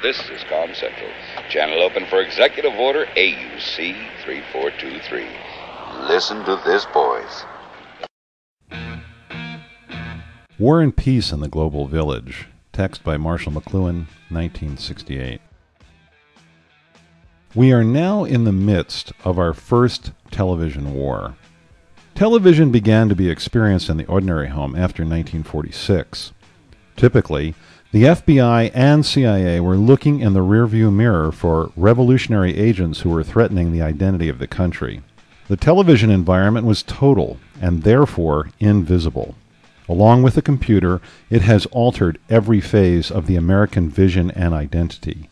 This is Com Central. Channel open for Executive Order AUC 3423. Listen to this, boys. War and Peace in the Global Village. Text by Marshall McLuhan, 1968. We are now in the midst of our first television war. Television began to be experienced in the ordinary home after 1946. Typically, the FBI and CIA were looking in the rearview mirror for revolutionary agents who were threatening the identity of the country. The television environment was total and therefore invisible. Along with the computer, it has altered every phase of the American vision and identity.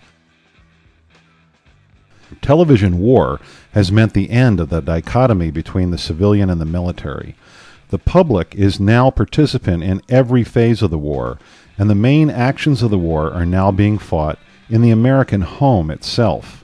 Television war has meant the end of the dichotomy between the civilian and the military. The public is now participant in every phase of the war, and the main actions of the war are now being fought in the American home itself.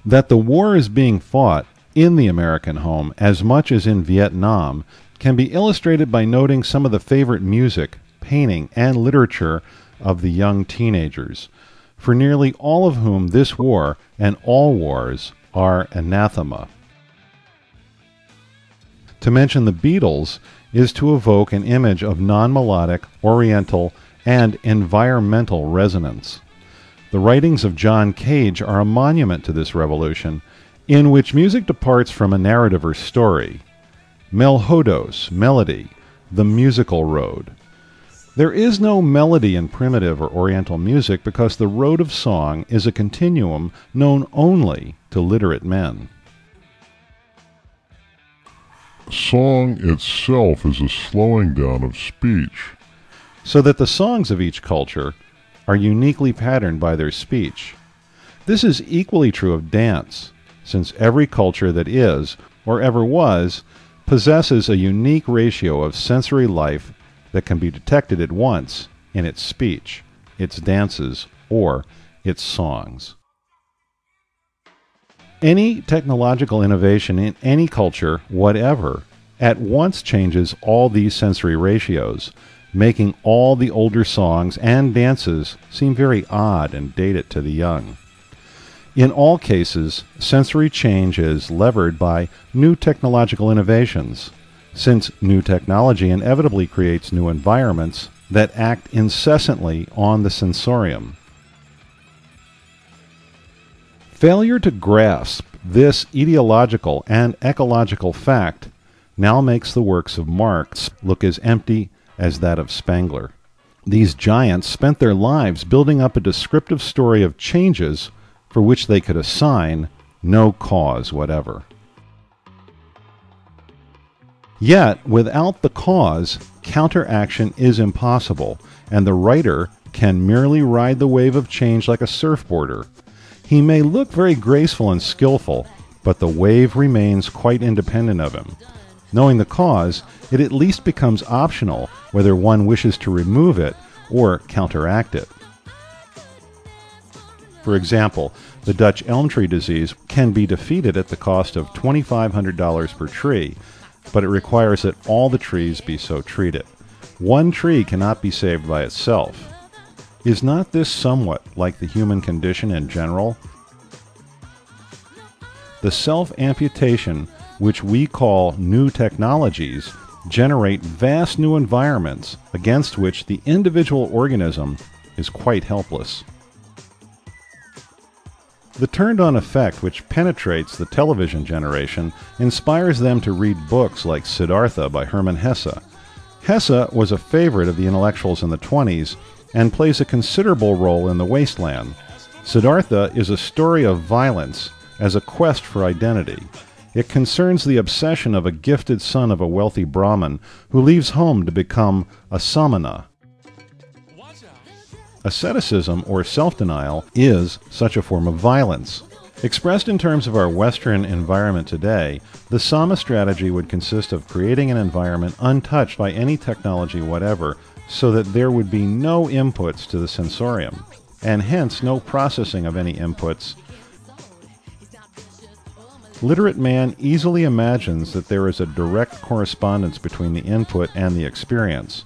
That the war is being fought in the American home as much as in Vietnam can be illustrated by noting some of the favorite music, painting, and literature of the young teenagers, for nearly all of whom this war and all wars are anathema. To mention the Beatles is to evoke an image of non-melodic, oriental, and environmental resonance. The writings of John Cage are a monument to this revolution, in which music departs from a narrative or story. Melhodos, melody, the musical road. There is no melody in primitive or oriental music because the road of song is a continuum known only to literate men. Song itself is a slowing down of speech, so that the songs of each culture are uniquely patterned by their speech. This is equally true of dance, since every culture that is, or ever was, possesses a unique ratio of sensory life that can be detected at once in its speech, its dances, or its songs. Any technological innovation in any culture, whatever, at once changes all these sensory ratios, making all the older songs and dances seem very odd and dated to the young. In all cases, sensory change is levered by new technological innovations, since new technology inevitably creates new environments that act incessantly on the sensorium. Failure to grasp this ideological and ecological fact now makes the works of Marx look as empty as that of Spengler. These giants spent their lives building up a descriptive story of changes for which they could assign no cause whatever. Yet, without the cause, counteraction is impossible, and the writer can merely ride the wave of change like a surfboarder. He may look very graceful and skillful, but the wave remains quite independent of him. Knowing the cause, it at least becomes optional whether one wishes to remove it or counteract it. For example, the Dutch elm tree disease can be defeated at the cost of $2,500 per tree, but it requires that all the trees be so treated. One tree cannot be saved by itself. Is not this somewhat like the human condition in general? The self-amputation, which we call new technologies, generate vast new environments against which the individual organism is quite helpless. The turned-on effect which penetrates the television generation inspires them to read books like Siddhartha by Hermann Hesse. Hesse was a favorite of the intellectuals in the 20s and plays a considerable role in The Wasteland. Siddhartha is a story of violence as a quest for identity. It concerns the obsession of a gifted son of a wealthy Brahmin who leaves home to become a samana. Asceticism, or self-denial, is such a form of violence. Expressed in terms of our Western environment today, the Sama strategy would consist of creating an environment untouched by any technology whatever, so that there would be no inputs to the sensorium, and hence no processing of any inputs. Literate man easily imagines that there is a direct correspondence between the input and the experience.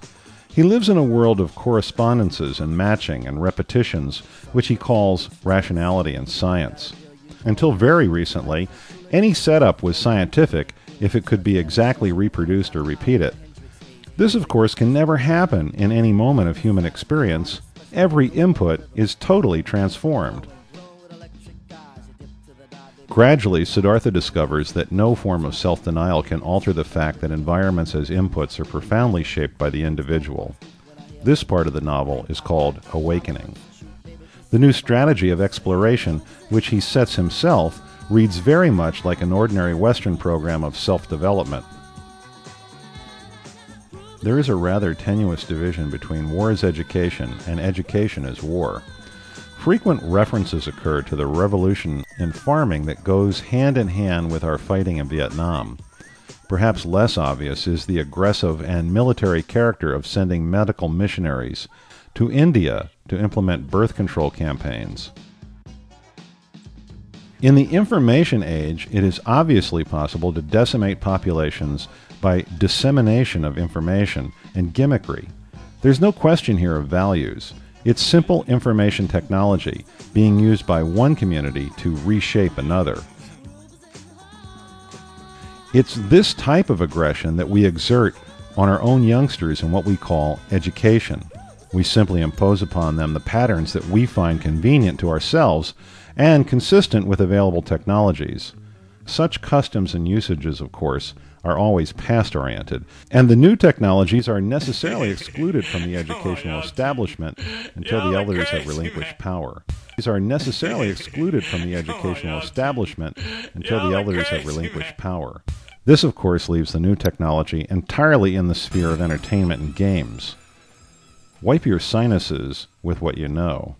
He lives in a world of correspondences and matching and repetitions, which he calls rationality and science. Until very recently, any setup was scientific if it could be exactly reproduced or repeated. This, of course, can never happen in any moment of human experience. Every input is totally transformed. Gradually, Siddhartha discovers that no form of self-denial can alter the fact that environments as inputs are profoundly shaped by the individual. This part of the novel is called Awakening. The new strategy of exploration, which he sets himself, reads very much like an ordinary Western program of self-development. There is a rather tenuous division between war as education and education as war. Frequent references occur to the revolution in farming that goes hand in hand with our fighting in Vietnam. Perhaps less obvious is the aggressive and military character of sending medical missionaries to India to implement birth control campaigns. In the information age, it is obviously possible to decimate populations by dissemination of information and gimmickry. There's no question here of values. It's simple information technology being used by one community to reshape another. It's this type of aggression that we exert on our own youngsters in what we call education. We simply impose upon them the patterns that we find convenient to ourselves and consistent with available technologies. Such customs and usages, of course, are always past-oriented, and the new technologies are necessarily excluded from the educational establishment until the elders have relinquished power. These are necessarily excluded from the educational establishment until the elders have relinquished power. This, of course, leaves the new technology entirely in the sphere of entertainment and games. Wipe your sinuses with what you know.